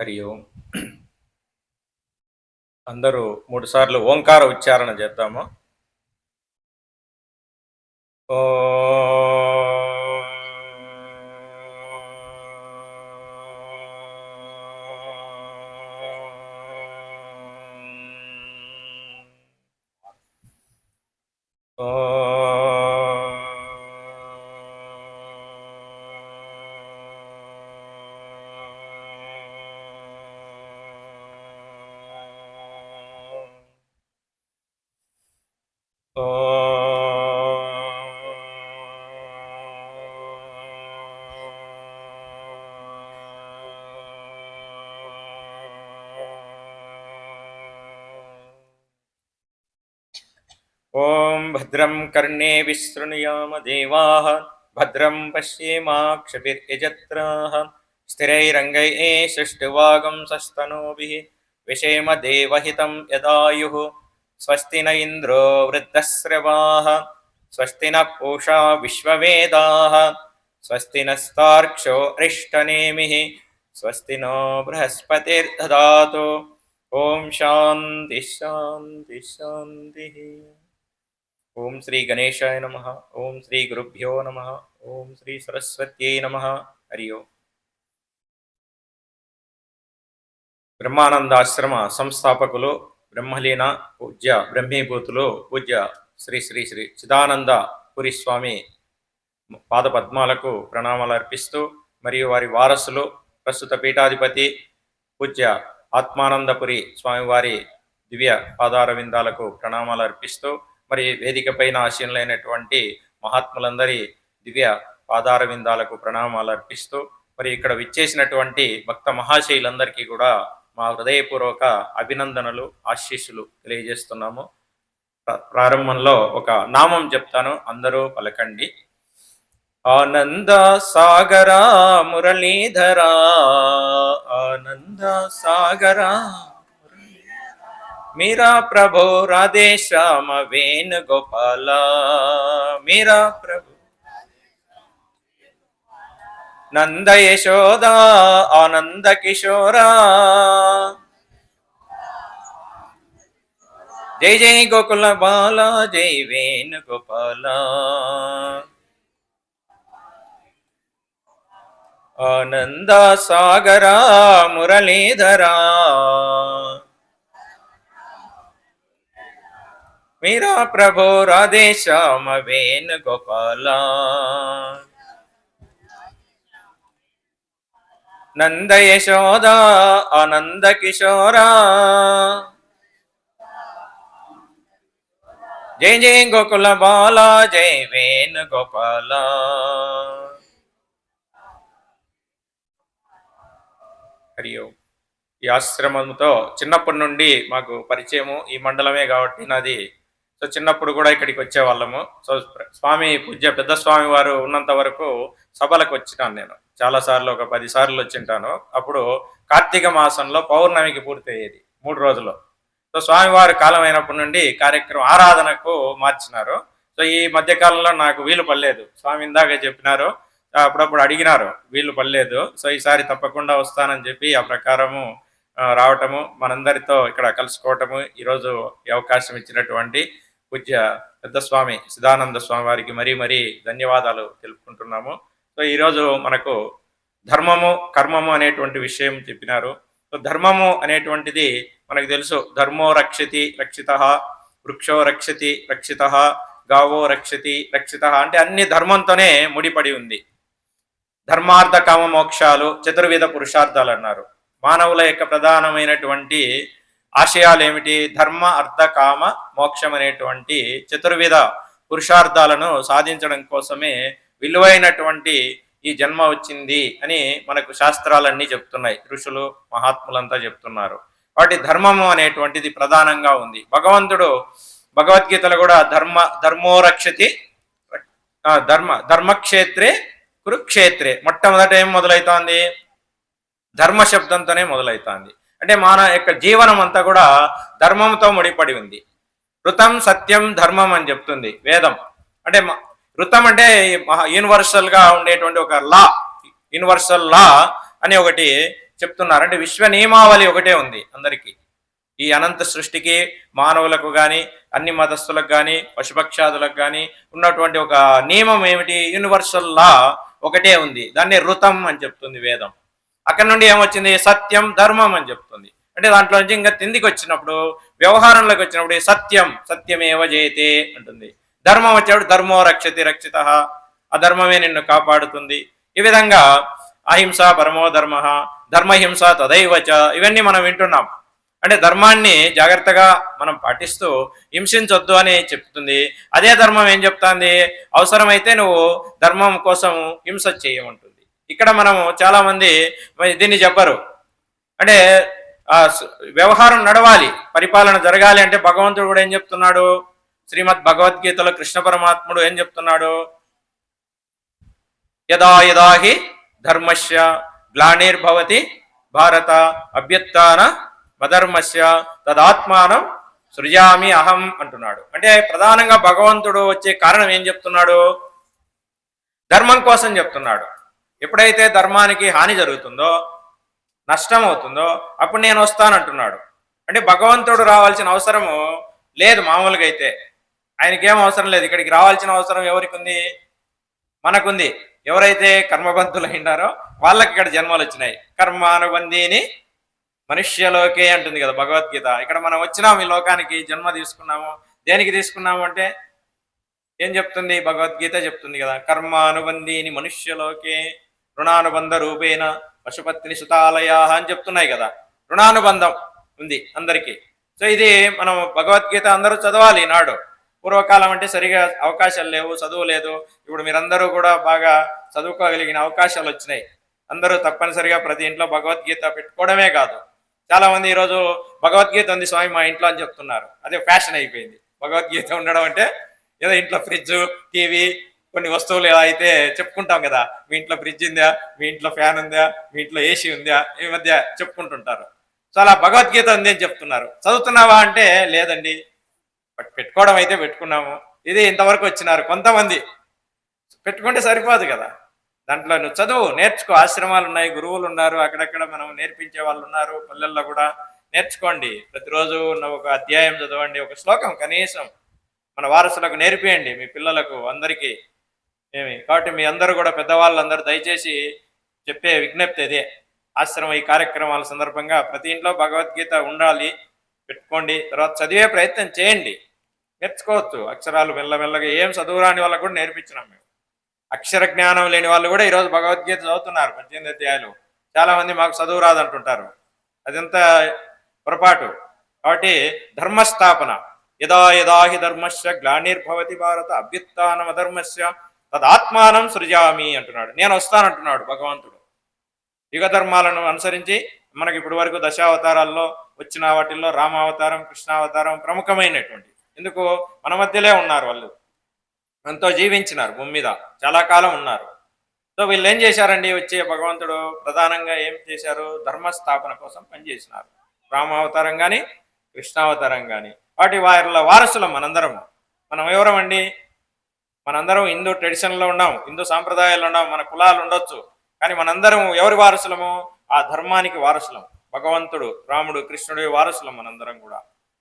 హరి ఓం. అందరూ 3 సార్లు ఓంకార ఉచ్చారణ చేద్దాము. ఓం భద్రం కర్ణేభిः శృణుయామ దేవాः భద్రం పశ్యేమాక్షభిర్యజత్రాः స్థిరైరంగైః విషేమ దేవహితం యదాయుః స్వస్తి న ఇంద్రో వృద్ధశ్రవాः స్వస్తి న పూషా విశ్వవేదాः స్వస్తి నస్తార్క్ష్యో అరిష్టనేమిః స్వస్తి నో బృహస్పతిర్దదాతు. ఓం శాంతి శాంతి శాంతి. ఓం శ్రీ గణేశాయ నమః. ఓం శ్రీ గురుభ్యో నమః. ఓం శ్రీ సరస్వత్యై నమః. హరి ఓం. బ్రహ్మానందాశ్రమ సంస్థాపకులు బ్రహ్మలీన పూజ్య బ్రహ్మీభూతులు పూజ్య శ్రీ శ్రీ శ్రీ చిదానంద పురి స్వామి పాదపద్మాలకు ప్రణామాలు అర్పిస్తూ, మరియు వారి వారసులు ప్రస్తుత పీఠాధిపతి పూజ్య ఆత్మానందపురి స్వామివారి దివ్య పాదార విందాలకు ప్రణామాలు అర్పిస్తూ, మరి వేదిక పైన ఆశీనులైనటువంటి మహాత్ములందరి దివ్య పాదార విందాలకు ప్రణామాలు అర్పిస్తూ, మరి ఇక్కడ విచ్చేసినటువంటి భక్త మహాశయులందరికీ కూడా మా హృదయపూర్వక అభినందనలు, ఆశీస్సులు తెలియజేస్తున్నాము. ప్రారంభంలో ఒక నామం చెప్తాను, అందరూ పలకండి. ఆనంద సాగరా మురళీధరా, ఆనంద సాగరా మీరా ప్రభు రాధే శ్యామ వేణుగోపాల, మీరా ప్రభు నంద యశోదా ఆనంద కిశోరా, జై జై గోకుల బాల జై వేణుగోపాల. ఆనంద సాగరా మురళీధరా మీరా ప్రభు రాధే శ్యామ వేణుగోపాల, నంద యశోదా ఆనంద కిశోరా, జై జై గోకుల బాల జై వేణుగోపాల. హరి ఓం. ఈ ఆశ్రమంతో చిన్నప్పటి నుండి మాకు పరిచయము, ఈ మండలమే కాబట్టి నాది. సో చిన్నప్పుడు కూడా ఇక్కడికి వచ్చేవాళ్ళము. సో స్వామి పూజ్య పెద్ద స్వామి వారు ఉన్నంత వరకు సభలకు వచ్చినాను నేను చాలాసార్లు, ఒక 10 సార్లు వచ్చింటాను. అప్పుడు కార్తీక మాసంలో పౌర్ణమికి పూర్తి అయ్యేది 3 రోజులు. సో స్వామివారి కాలం అయినప్పటి నుండి కార్యక్రమం ఆరాధనకు మార్చినారు. సో ఈ మధ్యకాలంలో నాకు వీలు పడలేదు. స్వామి ఇందాక చెప్పినారు, అప్పుడప్పుడు అడిగినారు, వీలు పడలేదు. సో ఈసారి తప్పకుండా వస్తానని చెప్పి ఆ ప్రకారము రావటము, మనందరితో ఇక్కడ కలుసుకోవటము, ఈరోజు ఈ అవకాశం ఇచ్చినటువంటి పూజ్య పెద్ద స్వామి చిదానంద స్వామి వారికి మరీ మరీ ధన్యవాదాలు తెలుపుకుంటున్నాము. సో ఈరోజు మనకు ధర్మము కర్మము అనేటువంటి విషయం చెప్పినారు. సో ధర్మము అనేటువంటిది మనకు తెలుసు. ధర్మో రక్షతి రక్షితః, వృక్షో రక్షతి రక్షితః, గావో రక్షతి రక్షితః అంటే అన్ని ధర్మంతోనే ముడిపడి ఉంది. ధర్మార్థ కామ మోక్షాలు చతుర్విధ పురుషార్థాలు అన్నారు. మానవుల యొక్క ప్రధానమైనటువంటి ఆశయాలు ఏమిటి? ధర్మ అర్థ కామ మోక్షం అనేటువంటి చతుర్విధ పురుషార్థాలను సాధించడం కోసమే విలువైనటువంటి ఈ జన్మ వచ్చింది అని మనకు శాస్త్రాలన్నీ చెప్తున్నాయి, ఋషులు మహాత్ములంతా చెప్తున్నారు. వాటి ధర్మము అనేటువంటిది ప్రధానంగా ఉంది. భగవంతుడు భగవద్గీతలో కూడా ధర్మో రక్షతి ధర్మక్షేత్రే కురుక్షేత్రే, మొట్టమొదట ఏం మొదలవుతోంది? ధర్మ శబ్దంతోనే మొదలవుతోంది. అంటే మన యొక్క జీవనం అంతా కూడా ధర్మంతో ముడిపడి ఉంది. ఋతం సత్యం ధర్మం అని చెప్తుంది వేదం. అంటే ఋతం అంటే యూనివర్సల్ గా ఉండేటువంటి ఒక లా, యూనివర్సల్ లా అని ఒకటి చెప్తున్నారు. అంటే విశ్వ నియమావళి ఒకటే ఉంది అందరికీ. ఈ అనంత సృష్టికి, మానవులకు గాని, అన్ని మతస్థులకు గాని, పశుపక్షాదులకు గాని ఉన్నటువంటి ఒక నియమం ఏమిటి? యూనివర్సల్ లా ఒకటే ఉంది. దాన్ని ఋతం అని చెప్తుంది వేదం. అక్కడ నుండి ఏమొచ్చింది? సత్యం, ధర్మం అని చెప్తుంది. అంటే దాంట్లో నుంచి ఇంకా తిందికి వచ్చినప్పుడు, వ్యవహారంలోకి వచ్చినప్పుడు సత్యం, సత్యమేవ జయతే అంటుంది. ధర్మం వచ్చేప్పుడు ధర్మో రక్షతి రక్షిత, అధర్మమే నిన్ను కాపాడుతుంది. ఈ విధంగా అహింస పరమో ధర్మ, ధర్మహింస తదైవచ, ఇవన్నీ మనం వింటున్నాం. అంటే ధర్మాన్ని జాగ్రత్తగా మనం పాటిస్తూ హింసించొద్దు అని చెప్తుంది. అదే ధర్మం ఏం చెప్తాంది? అవసరమైతే నువ్వు ధర్మం కోసం హింస చేయమంటుంది. ఇక్కడ మనము చాలా మంది దీన్ని చెప్పరు. అంటే వ్యవహారం నడవాలి, పరిపాలన జరగాలి అంటే భగవంతుడు కూడా ఏం చెప్తున్నాడు? శ్రీమద్ భగవద్గీతలో కృష్ణ పరమాత్ముడు ఏం చెప్తున్నాడు? యదా యదా హి ధర్మస్య గ్లానిర్భవతి భారత అభ్యుత్థాన మధర్మస్య తదాత్మానం సృజామి అహం అంటున్నాడు. అంటే ప్రధానంగా భగవంతుడు వచ్చే కారణం ఏం చెప్తున్నాడు? ధర్మం కోసం చెప్తున్నాడు. ఎప్పుడైతే ధర్మానికి హాని జరుగుతుందో, నష్టం అవుతుందో అప్పుడు నేను వస్తానంటున్నాడు. అంటే భగవంతుడు రావాల్సిన అవసరము లేదు. మామూలుగా అయితే ఆయనకేం అవసరం లేదు. ఇక్కడికి రావాల్సిన అవసరం ఎవరికి ఉంది? మనకుంది. ఎవరైతే కర్మబంధులు అయినారో వాళ్ళకి ఇక్కడ జన్మలు వచ్చినాయి. కర్మానుబంధీని మనుష్యలోకే అంటుంది కదా భగవద్గీత. ఇక్కడ మనం వచ్చినాము ఈ లోకానికి, జన్మ తీసుకున్నాము. దేనికి తీసుకున్నాము అంటే ఏం చెప్తుంది భగవద్గీత? చెప్తుంది కదా, కర్మానుబంధీని మనుష్యలోకే రుణానుబంధ రూపేణ పశుపత్ని సుతాలయా అని చెప్తున్నాయి కదా. రుణానుబంధం ఉంది అందరికీ. సో ఇది మనం భగవద్గీత అందరూ చదవాలి. నాడు పూర్వకాలం అంటే సరిగా అవకాశాలు లేవు, చదువు లేదు. ఇప్పుడు మీరందరూ కూడా బాగా చదువుకోగలిగిన అవకాశాలు వచ్చినాయి. అందరూ తప్పనిసరిగా ప్రతి ఇంట్లో భగవద్గీత పెట్టుకోవడమే కాదు, చాలా మంది ఈరోజు భగవద్గీత ఉంది స్వామి మా ఇంట్లో అని చెప్తున్నారు. అదే ఫ్యాషన్ అయిపోయింది. భగవద్గీత ఉండడం అంటే ఏదో ఇంట్లో ఫ్రిడ్జ్, టీవీ, కొన్ని వస్తువులు ఎలా అయితే చెప్పుకుంటాం కదా, మీ ఇంట్లో ఫ్రిడ్జ్ ఉందా, మీ ఇంట్లో ఫ్యాన్ ఉందా, మీ ఇంట్లో ఏసీ ఉందా, ఈ మధ్య చెప్పుకుంటుంటారు. సో అలా భగవద్గీత ఉంది అని చెప్తున్నారు. చదువుతున్నావా అంటే లేదండి, పెట్టుకోవడం అయితే పెట్టుకున్నాము. ఇది ఇంతవరకు వచ్చినారు కొంతమంది. పెట్టుకుంటే సరిపోదు కదా, దాంట్లో నువ్వు చదువు, నేర్చుకో. ఆశ్రమాలు ఉన్నాయి, గురువులు ఉన్నారు, అక్కడక్కడ మనం నేర్పించే వాళ్ళు ఉన్నారు. పల్లెల్లో కూడా నేర్చుకోండి. ప్రతిరోజు ఒక అధ్యాయం చదవండి, ఒక శ్లోకం కనీసం మన వారసులకు నేర్పియండి, మీ పిల్లలకు అందరికీ. కాబట్టి మీ అందరూ కూడా పెద్దవాళ్ళందరూ దయచేసి చెప్పే విజ్ఞప్తి అదే. ఆశ్రమం ఈ కార్యక్రమాల సందర్భంగా ప్రతి ఇంట్లో భగవద్గీత ఉండాలి, పెట్టుకోండి. తర్వాత చదివే ప్రయత్నం చేయండి, నేర్చుకోవచ్చు. అక్షరాలు మెల్లమెల్లగా ఏం చదువురాని వాళ్ళకు కూడా నేర్పించినాం మేము. అక్షర జ్ఞానం లేని వాళ్ళు కూడా ఈరోజు భగవద్గీత చదువుతున్నారు 18 అధ్యాయాలు. చాలా మంది మాకు చదువు రాదంటుంటారు, అదంతా పొరపాటు. కాబట్టి ధర్మస్థాపన, యదా యదా హి ధర్మస్య గ్లానిర్భవతి భారత అభ్యుత్థానం అధర్మస్య తదాత్మానం సృజామి అంటున్నాడు. నేను వస్తానంటున్నాడు భగవంతుడు. యుగ ధర్మాలను అనుసరించి మనకి ఇప్పటి వరకు దశావతారాల్లో వచ్చిన వాటిల్లో రామావతారం, కృష్ణావతారం ప్రముఖమైనటువంటి. ఎందుకు? మన మధ్యలో ఉన్నారు వాళ్ళు, మనతో జీవించినారు, భూమి మీద చాలా కాలం ఉన్నారు. సో వీళ్ళు ఏం చేశారండి? వచ్చే భగవంతుడు ప్రధానంగా ఏం చేశారు? ధర్మస్థాపన కోసం పనిచేసినారు. రామావతారం కానీ, కృష్ణావతారం కానీ. వాటి వాళ్ళ వారసులం మనందరము. మనం ఎవరమండి? మనందరం హిందూ ట్రెడిషన్లో ఉన్నాం, హిందూ సాంప్రదాయాల్లో ఉన్నాం, మన కులాలు ఉండొచ్చు, కానీ మనందరం ఎవరి వారసులము? ఆ ధర్మానికి వారసులం. భగవంతుడు, రాముడు, కృష్ణుడి వారసులం మనందరం కూడా.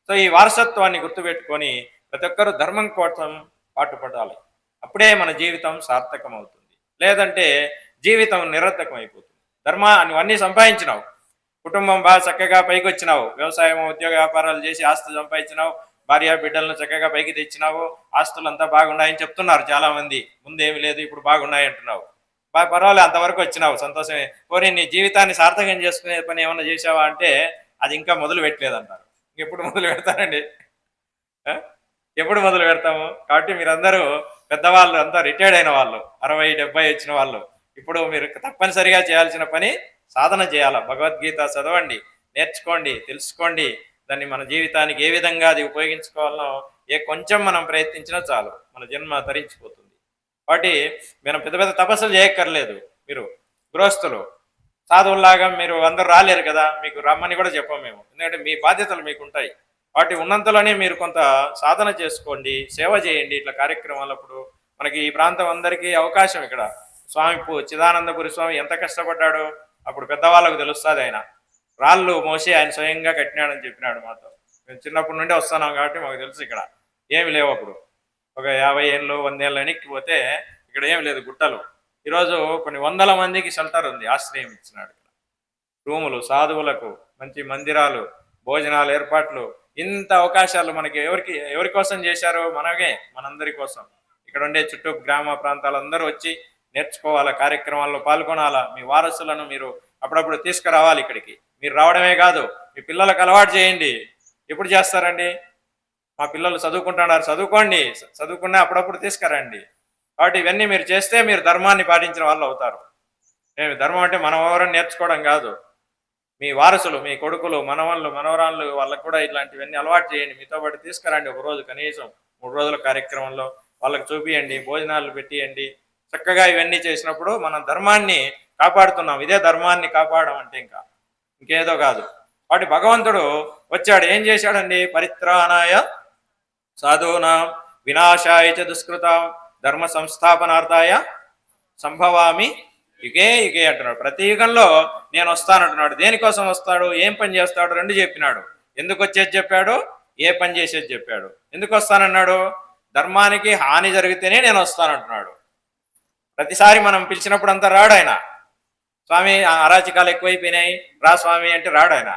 సో ఈ వారసత్వాన్ని గుర్తుపెట్టుకొని ప్రతి ఒక్కరూ ధర్మం కోసం పాటుపడాలి. అప్పుడే మన జీవితం సార్థకం అవుతుంది. లేదంటే జీవితం నిరర్థకం అయిపోతుంది. నువ్వు అన్నీ సంపాదించినావు, కుటుంబం బాగా చక్కగా పైకి వచ్చినావు, వ్యవసాయం, ఉద్యోగ వ్యాపారాలు చేసి ఆస్తులు సంపాదించినావు, భార్య బిడ్డలను చక్కగా పైకి తెచ్చినావు, ఆస్తులు అంతా బాగున్నాయని చెప్తున్నారు చాలా మంది. ముందేమి లేదు, ఇప్పుడు బాగున్నాయి అంటున్నావు. బాగా పర్వాలేదు, అంతవరకు వచ్చినావు, సంతోషమే. పోనీ నీ జీవితాన్ని సార్థకం చేసుకునే పని ఏమన్నా చేసావా అంటే అది ఇంకా మొదలు పెట్టలేదంటారు. ఎప్పుడు మొదలు పెడతారండి? ఎప్పుడు మొదలు పెడతాము? కాబట్టి మీరందరూ పెద్దవాళ్ళు, అంతా రిటైర్డ్ అయిన వాళ్ళు, 60-70 వచ్చిన వాళ్ళు, ఇప్పుడు మీరు తప్పనిసరిగా చేయాల్సిన పని సాధన చేయాలి. భగవద్గీత చదవండి, నేర్చుకోండి, తెలుసుకోండి. దాన్ని మన జీవితానికి ఏ విధంగా అది ఉపయోగించుకోవాలనో కొంచెం మనం ప్రయత్నించినా చాలు, మన జన్మ తరించిపోతుంది. కాబట్టి మనం పెద్ద పెద్ద తపస్సులు చేయక్కర్లేదు. మీరు గృహస్థులు, సాధువుల్లాగా మీరు అందరూ రాలేరు కదా, మీకు రమ్మని కూడా చెప్పాం మేము. ఎందుకంటే మీ బాధ్యతలు మీకు ఉంటాయి. వాటి ఉన్నంతలోనే మీరు కొంత సాధన చేసుకోండి, సేవ చేయండి. ఇట్లా కార్యక్రమాలప్పుడు మనకి ఈ ప్రాంతం అందరికీ అవకాశం. ఇక్కడ స్వామి చిదానందపురి స్వామి ఎంత కష్టపడ్డాడు. అప్పుడు పెద్దవాళ్ళకు తెలుస్తుంది ఆయన రాళ్ళు మోసి ఆయన స్వయంగా కట్టినాడని చెప్పినాడు మాతో. మేము చిన్నప్పటి నుండి వస్తున్నాం కాబట్టి మాకు తెలుసు ఇక్కడ ఏమి లేవు. అప్పుడు ఒక 50 ఏళ్ళు 100 ఏళ్ళు వెనక్కి పోతే ఇక్కడ ఏమి లేదు, గుట్టలు. ఈరోజు కొన్ని వందల మందికి షెల్టర్ ఉంది, ఆశ్రయం ఇచ్చినాడు. రూములు, సాధువులకు మంచి మందిరాలు, భోజనాలు ఏర్పాట్లు, ఇంత అవకాశాలు మనకి ఎవరి కోసం చేశారు? మనకే, మనందరి కోసం. ఇక్కడ ఉండే చుట్టూ గ్రామ ప్రాంతాలందరూ వచ్చి నేర్చుకోవాలా, కార్యక్రమాల్లో పాల్గొనాలా. మీ వారసులను మీరు అప్పుడప్పుడు తీసుకురావాలి ఇక్కడికి. మీరు రావడమే కాదు, మీ పిల్లలకు అలవాటు చేయండి. ఎప్పుడు చేస్తారండి? మా పిల్లలు చదువుకుంటున్నారు, చదువుకోండి, చదువుకున్నా అప్పుడప్పుడు తీసుకురండి. కాబట్టి ఇవన్నీ మీరు చేస్తే మీరు ధర్మాన్ని పాటించిన వాళ్ళు అవుతారు. ధర్మం అంటే మనం ఎవరైనా నేర్చుకోవడం కాదు, మీ వారసులు, మీ కొడుకులు, మనవళ్ళు, మనవరాళ్ళు వాళ్ళకు కూడా ఇట్లాంటివన్నీ అలవాటు చేయండి. మీతో పాటు తీసుకురండి. ఒకరోజు కనీసం 3 రోజుల కార్యక్రమంలో వాళ్ళకి చూపియండి, భోజనాలు పెట్టియండి. చక్కగా ఇవన్నీ చేసినప్పుడు మనం ధర్మాన్ని కాపాడుతున్నాం. ఇదే ధర్మాన్ని కాపాడడం అంటే ఇంకేదో కాదు. కాబట్టి భగవంతుడు వచ్చాడు, ఏం చేశాడండి? పరిత్రాణాయ సాధూనాం వినాశాయ చ దుష్కృతాం ధర్మ సంస్థాపనార్థాయ సంభవామి యుగే యుగే అంటున్నాడు. ప్రతి యుగంలో నేను వస్తానంటున్నాడు. దేనికోసం వస్తాడు? ఏం పని చేస్తాడు? 2 చెప్పినాడు. ఎందుకు వచ్చేది చెప్పాడు, ఏ పని చేసేది చెప్పాడు. ఎందుకు వస్తానన్నాడు? ధర్మానికి హాని జరిగితేనే నేను వస్తానంటున్నాడు. ప్రతిసారి మనం పిలిచినప్పుడు అంతా రాడు ఆయన. స్వామి అరాచకాలు ఎక్కువైపోయినాయి రా స్వామి అంటే రాడు ఆయన.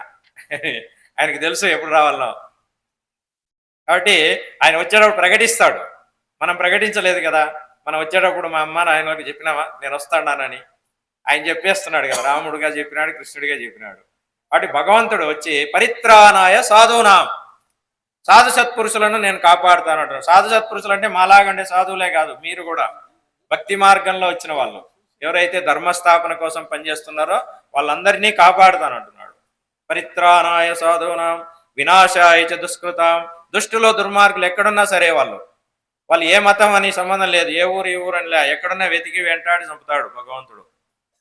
ఆయనకు తెలుసు ఎప్పుడు రావాలో. కాబట్టి ఆయన వచ్చేటప్పుడు ప్రకటిస్తాడు. మనం ప్రకటించలేదు కదా. మనం వచ్చేటప్పుడు మా అమ్మ నాయనకి చెప్పినావా నేను వస్తాడానని? ఆయన చెప్పేస్తున్నాడు కదా, రాముడుగా చెప్పినాడు, కృష్ణుడిగా చెప్పినాడు. కాబట్టి భగవంతుడు వచ్చి పరిత్రాణాయ సాధూనాం, సాధు సత్పురుషులను నేను కాపాడుతాను అంటున్నాడు. సాధు సత్పురుషులు అంటే మాలాగండే సాధువులే కాదు, మీరు కూడా భక్తి మార్గంలో వచ్చిన వాళ్ళు ఎవరైతే ధర్మస్థాపన కోసం పనిచేస్తున్నారో వాళ్ళందరినీ కాపాడుతానంటున్నాడు. పరిత్రాణాయ సాధూనాం వినాశాయ చ దుష్కృతాం. దుష్టులో దుర్మార్గులు ఎక్కడున్నా సరే వాళ్ళు ఏ మతం అని సంబంధం లేదు, ఏ ఊరు ఈ ఊరు అని లే, ఎక్కడున్నా వెతికి వెంటాడి చంపుతాడు భగవంతుడు.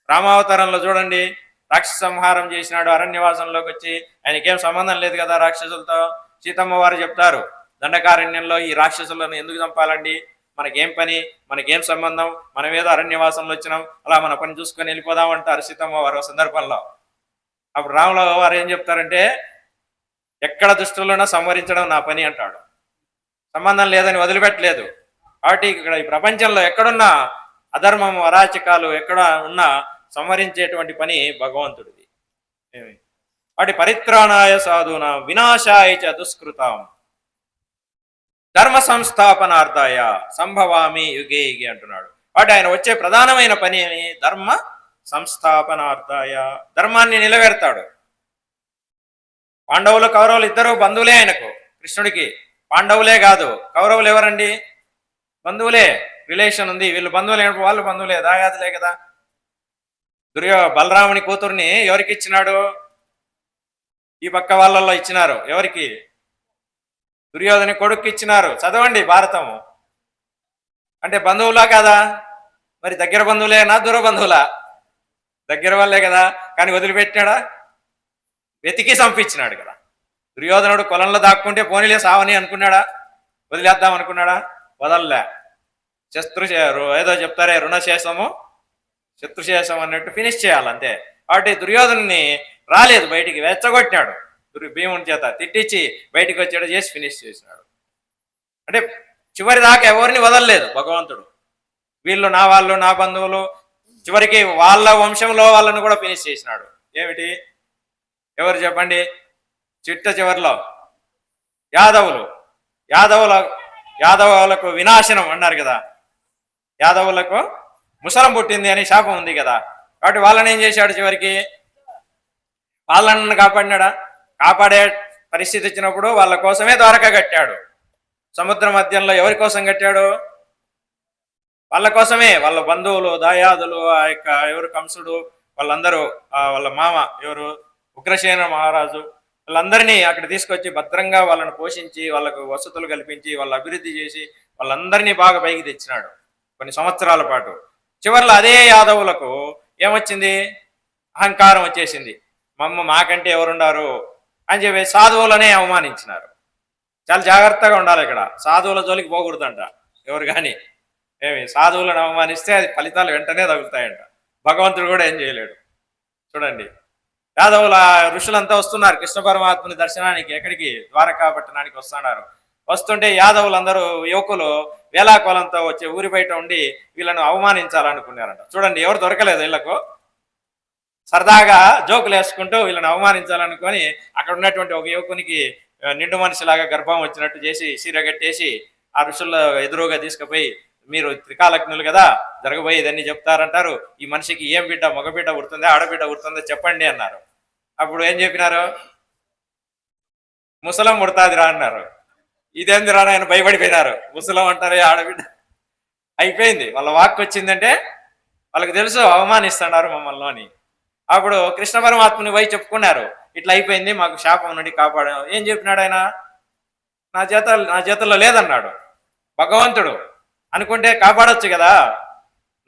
రామావతారంలో చూడండి, రాక్షస సంహారం చేసినాడు అరణ్యవాసంలోకి వచ్చి. ఆయనకేం సంబంధం లేదు కదా రాక్షసులతో. సీతమ్మ వారు చెప్తారు, దండకారణ్యంలో ఈ రాక్షసులను ఎందుకు చంపాలండి, మనకేం పని, మనకేం సంబంధం, మనం ఏదో అరణ్యవాసంలో వచ్చినాం, అలా మన పని చూసుకొని వెళ్ళిపోదామంటారు సీతమ్మ వారు సందర్భంలో. అప్పుడు రాముల వారు ఏం చెప్తారంటే, ఎక్కడ దుష్టులను సంహరించడం నా పని అంటాడు. సంబంధం లేదని వదిలిపెట్టలేదు. కాబట్టి ఇక్కడ ఈ ప్రపంచంలో ఎక్కడున్నా అధర్మము, అరాచకాలు ఎక్కడ ఉన్నా సంహరించేటువంటి పని భగవంతుడిది. వాటి పరిత్రాణాయ సాధూన వినాశాయ చ దుష్కృతాం ధర్మ సంస్థాపనార్థాయ సంభవామి యుగే యుగే అంటున్నాడు. వాటి ఆయన వచ్చే ప్రధానమైన పని ధర్మ సంస్థాపనార్థాయ, ధర్మాన్ని నిలబెడతాడు. పాండవులు కౌరవులు ఇద్దరు బంధువులే ఆయనకు, కృష్ణుడికి. పాండవులే కాదు, కౌరవులు ఎవరండి? బంధువులే, రిలేషన్ ఉంది. వీళ్ళు బంధువులు అయినప్పుడు వాళ్ళు బంధువులే, దాయాదులే కదా. బలరాముని కూతుర్ని ఎవరికి ఇచ్చినాడు? ఈ పక్క వాళ్ళల్లో ఇచ్చినారు. ఎవరికి? దుర్యోధని కొడుక్కి ఇచ్చినారు. చదవండి భారతము. అంటే బంధువులా కదా? మరి దగ్గర బంధువులేనా దూర బంధువులా? దగ్గర వాళ్ళే కదా. కానీ వదిలిపెట్టినాడా? వెతికి చంపించినాడు కదా. దుర్యోధనుడు కొలంలో దాక్కుంటే పోనీలే సావని అనుకున్నాడా? వదిలేద్దాం అనుకున్నాడా? వదలలే. ఏదో చెప్తారే రుణశేషము శత్రుశేషం అన్నట్టు ఫినిష్ చేయాలంతే. కాబట్టి దుర్యోధనుని రాలేదు బయటికి, వెచ్చగొట్టినాడు. భీముని చేత తిట్టించి బయటికి వచ్చాడు, చేసి ఫినిష్ చేసినాడు. అంటే చివరి దాకా ఎవరిని వదలలేదు భగవంతుడు. వీళ్ళు నా వాళ్ళు, నా బంధువులు, చివరికి వాళ్ళ వంశంలో వాళ్ళను కూడా ఫినిష్ చేసినాడు. ఏమిటి? ఎవరు చెప్పండి? చివరిలో యాదవులకు వినాశనం అన్నారు కదా. యాదవులకు ముసలం పుట్టింది అని శాపం ఉంది కదా. కాబట్టి వాళ్ళని ఏం చేశాడు? చివరికి వాళ్ళను కాపాడినాడా? కాపాడే పరిస్థితి వచ్చినప్పుడు వాళ్ళ కోసమే ద్వారక కట్టాడు. సముద్ర మధ్యంలో ఎవరి కోసం కట్టాడు? వాళ్ళ కోసమే. వాళ్ళ బంధువులు, దాయాదులు, ఆ యొక్క ఎవరు కంసుడు, వాళ్ళందరూ, వాళ్ళ మామ ఎవరు ఉగ్రసేన మహారాజు, వాళ్ళందరినీ అక్కడ తీసుకొచ్చి భద్రంగా వాళ్ళను పోషించి, వాళ్ళకు వసతులు కల్పించి, వాళ్ళ అభివృద్ధి చేసి వాళ్ళందరినీ బాగా పైకి తెచ్చినాడు కొన్ని సంవత్సరాల పాటు. చివరిలో అదే యాదవులకు ఏమొచ్చింది? అహంకారం వచ్చేసింది. మాకంటే ఎవరున్నారు అని చెప్పి సాధువులనే అవమానించినారు. చాలా జాగ్రత్తగా ఉండాలి ఇక్కడ. సాధువుల జోలికి పోకూడదంట ఎవరు కానీ. సాధువులను అవమానిస్తే అది ఫలితాలు వెంటనే తగులుతాయంట. భగవంతుడు కూడా ఏం చేయలేడు. చూడండి. యాదవుల ఋషులంతా వస్తున్నారు కృష్ణ పరమాత్మని దర్శనానికి. ఎక్కడికి? ద్వారకా పట్టణానికి వస్తున్నారు. వస్తుంటే యాదవులందరూ యువకులు వేలాకోలంతో వచ్చి ఊరి బయట ఉండి వీళ్ళను అవమానించాలనుకున్నారంట. చూడండి, ఎవరు దొరకలేదు వీళ్ళకు. సరదాగా జోకులు వేసుకుంటూ వీళ్ళని అవమానించాలనుకొని అక్కడ ఉన్నటువంటి ఒక యువకునికి నిండు మనిషిలాగా గర్భం వచ్చినట్టు చేసి చీరగట్టేసి ఆ ఋషుల్లో ఎదురుగా తీసుకుపోయి, మీరు త్రికాలజ్ఞులు కదా, జరగబోయేదన్నీ చెప్తారంటారు, ఈ మనిషికి ఏం బిడ్డ, మగబిడ్డ పుడుతుందా ఆడబిడ్డ పుడుతుందా చెప్పండి అన్నారు. అప్పుడు ఏం చెప్పినారు? ముసలం పుడతాదిరా అన్నారు. ఇదేందిరా ఆయన భయపడిపోయినారు. ముసలం అంటారే ఆడబిడ్డ. అయిపోయింది, వాళ్ళ వాక్కు వచ్చిందంటే వాళ్ళకి తెలుసు అవమానిస్తున్నారు మమ్మల్ని అని. అప్పుడు కృష్ణ పరమాత్మని పోయి చెప్పుకున్నారు, ఇట్లా అయిపోయింది, మాకు శాపం నుండి కాపాడు. ఏం చెప్పినాడు ఆయన? నా చేతుల్లో లేదన్నాడు. భగవంతుడు అనుకుంటే కాపాడొచ్చు కదా,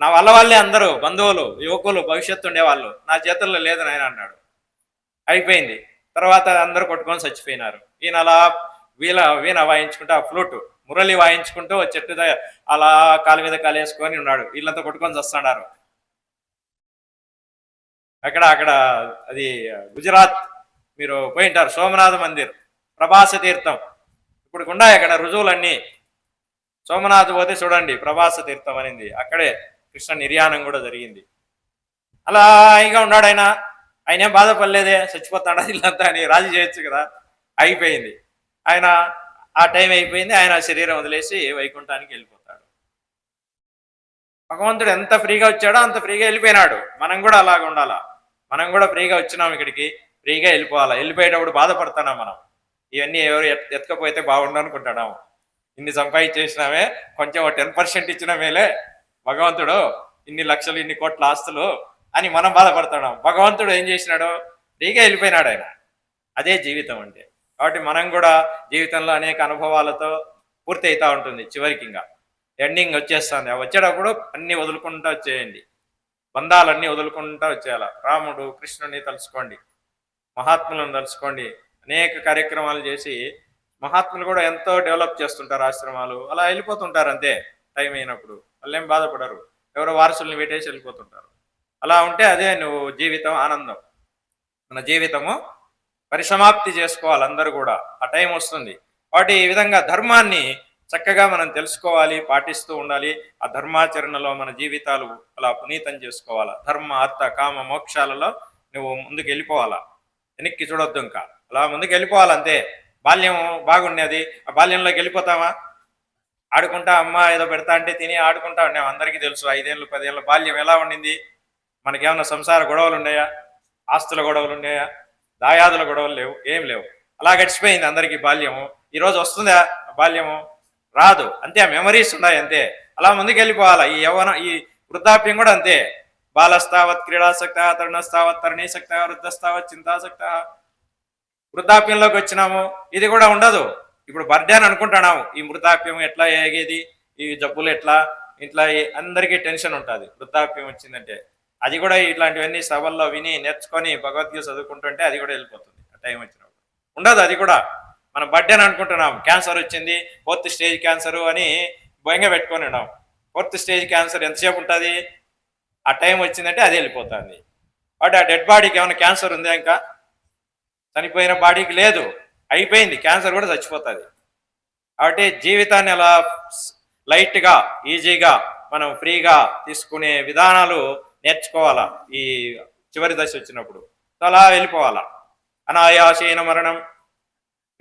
నా వల్ల వాళ్ళే అందరూ బంధువులు యువకులు భవిష్యత్తు ఉండేవాళ్ళు, నా చేతుల్లో లేదని ఆయన అన్నాడు. అయిపోయింది. తర్వాత అందరూ కొట్టుకొని చచ్చిపోయినారు. ఈయన అలా వీణ వాయించుకుంటూ ఆ ఫ్లూట్ మురళి వాయించుకుంటూ చెట్టు అలా కాలు మీద కాలు వేసుకొని ఉన్నాడు. వీళ్ళంతా కొట్టుకొని చస్తున్నారు. అక్కడ అది గుజరాత్, మీరు పోయింటారు, సోమనాథ మందిర్, ప్రభాస తీర్థం ఇప్పుడు ఉన్నాయి అక్కడ రుజువులన్నీ. సోమనాథ్ పోతే చూడండి ప్రభాస తీర్థం అనేది, అక్కడే కృష్ణ నిర్యాణం కూడా జరిగింది. అలా హాయిగా ఉన్నాడు ఆయన. ఆయన ఏం బాధపడలేదే, చచ్చిపోతాడా ఇల్లంతా అని రాజీ చేయొచ్చు కదా. అయిపోయింది, ఆయన ఆ టైం అయిపోయింది, ఆయన శరీరం వదిలేసి వైకుంఠానికి వెళ్ళిపోతాడు. భగవంతుడు ఎంత ఫ్రీగా వచ్చాడో అంత ఫ్రీగా వెళ్ళిపోయినాడు. మనం కూడా అలాగ ఉండాలా. మనం కూడా ఫ్రీగా వచ్చినాం ఇక్కడికి, ఫ్రీగా వెళ్ళిపోవాలా. వెళ్ళిపోయేటప్పుడు బాధపడుతున్నాం మనం, ఇవన్నీ ఎవరు ఎత్తుకపోతే బాగుండు అనుకుంటున్నాము. ఇన్ని సంపాదించేసినామే, కొంచెం 10% ఇచ్చిన మేలే భగవంతుడు, ఇన్ని లక్షలు ఇన్ని కోట్ల ఆస్తులు అని మనం బాధపడుతున్నాం. భగవంతుడు ఏం చేసినాడు? ఫ్రీగా వెళ్ళిపోయినాడు ఆయన. అదే జీవితం అంటే. కాబట్టి మనం కూడా జీవితంలో అనేక అనుభవాలతో పూర్తి అవుతూ ఉంటుంది. చివరికి ఇంకా ఎండింగ్ వచ్చేస్తుంది. వచ్చేటప్పుడు అన్నీ వదులుకుంటూ వచ్చేయండి, బంధాలన్నీ వదులుకుంటూ వచ్చేయాల. రాముడు కృష్ణుని తలుచుకోండి, మహాత్ములను తలుచుకోండి. అనేక కార్యక్రమాలు చేసి మహాత్ములు కూడా ఎంతో డెవలప్ చేస్తుంటారు ఆశ్రమాలు. అలా వెళ్ళిపోతుంటారు అంతే. టైం అయినప్పుడు వాళ్ళు ఏం బాధపడరు, ఎవరో వారసుల్ని పెట్టేసి వెళ్ళిపోతుంటారు. అలా ఉంటే అదే నువ్వు జీవితం ఆనందం. మన జీవితము పరిసమాప్తి చేసుకోవాలి అందరూ కూడా, ఆ టైం వస్తుంది. కాబట్టి ఈ విధంగా ధర్మాన్ని చక్కగా మనం తెలుసుకోవాలి, పాటిస్తూ ఉండాలి. ఆ ధర్మాచరణలో మన జీవితాలు అలా పునీతం చేసుకోవాలా. ధర్మ అర్థ కామ మోక్షాలలో నువ్వు ముందుకు వెళ్ళిపోవాలా, వెనక్కి చూడొద్దు. ఇంకా అలా ముందుకు వెళ్ళిపోవాలంతే. బాల్యం బాగుండేది, ఆ బాల్యంలోకి వెళ్ళిపోతామా? ఆడుకుంటా అమ్మ ఏదో పెడతా అంటే తిని ఆడుకుంటా ఉన్నాం. అందరికీ తెలుసు 5 ఏళ్ళు 10 ఏళ్ళ బాల్యం ఎలా ఉండింది. మనకేమన్నా సంసార గొడవలు ఉన్నాయా? ఆస్తుల గొడవలు ఉన్నాయా? దాయాదుల గొడవలు లేవు, ఏం లేవు. అలా గడిచిపోయింది అందరికీ బాల్యము. ఈరోజు వస్తుందా బాల్యము? రాదు. అంతే, ఆ మెమరీస్ ఉన్నాయి అంతే. అలా ముందుకు వెళ్ళిపోవాలా. ఈ యవ్వన ఈ వృద్ధాప్యం కూడా అంతే. బాలస్తావత్ క్రీడాసక్త, తరుణస్తావత్ తరుణీసక్త, వృద్ధస్తావత్ చింతాసక్త. వృద్ధాప్యంలోకి వచ్చినాము, ఇది కూడా ఉండదు. ఇప్పుడు బర్త్డే అని అనుకుంటున్నాము. ఈ వృద్ధాప్యం ఎట్లా ఏగేది, ఈ జబ్బులు ఎట్లా, ఇట్లా అందరికీ టెన్షన్ ఉంటుంది వృద్ధాప్యం వచ్చిందంటే. అది కూడా ఇట్లాంటివన్నీ సభల్లో విని నేర్చుకొని భగవద్గీత చదువుకుంటుంటే అది కూడా వెళ్ళిపోతుంది ఆ టైం వచ్చినప్పుడు. ఉండదు అది కూడా. మనం బర్త్డే అని అనుకుంటున్నాం, క్యాన్సర్ వచ్చింది 4th స్టేజ్ క్యాన్సర్ అని భయంగా పెట్టుకొని ఉన్నాం. 4th స్టేజ్ క్యాన్సర్ ఎంతసేపు ఉంటుంది? ఆ టైం వచ్చిందంటే అది వెళ్ళిపోతుంది. కాబట్టి ఆ డెడ్ బాడీకి ఏమైనా క్యాన్సర్ ఉందా? ఇంకా చనిపోయిన బాడీకి లేదు, అయిపోయింది, క్యాన్సర్ కూడా చచ్చిపోతుంది. కాబట్టి జీవితాన్ని అలా లైట్గా ఈజీగా మనం ఫ్రీగా తీసుకునే విధానాలు నేర్చుకోవాలా ఈ చివరి దశ వచ్చినప్పుడు. అలా వెళ్ళిపోవాలా. అనాయాసేన మరణం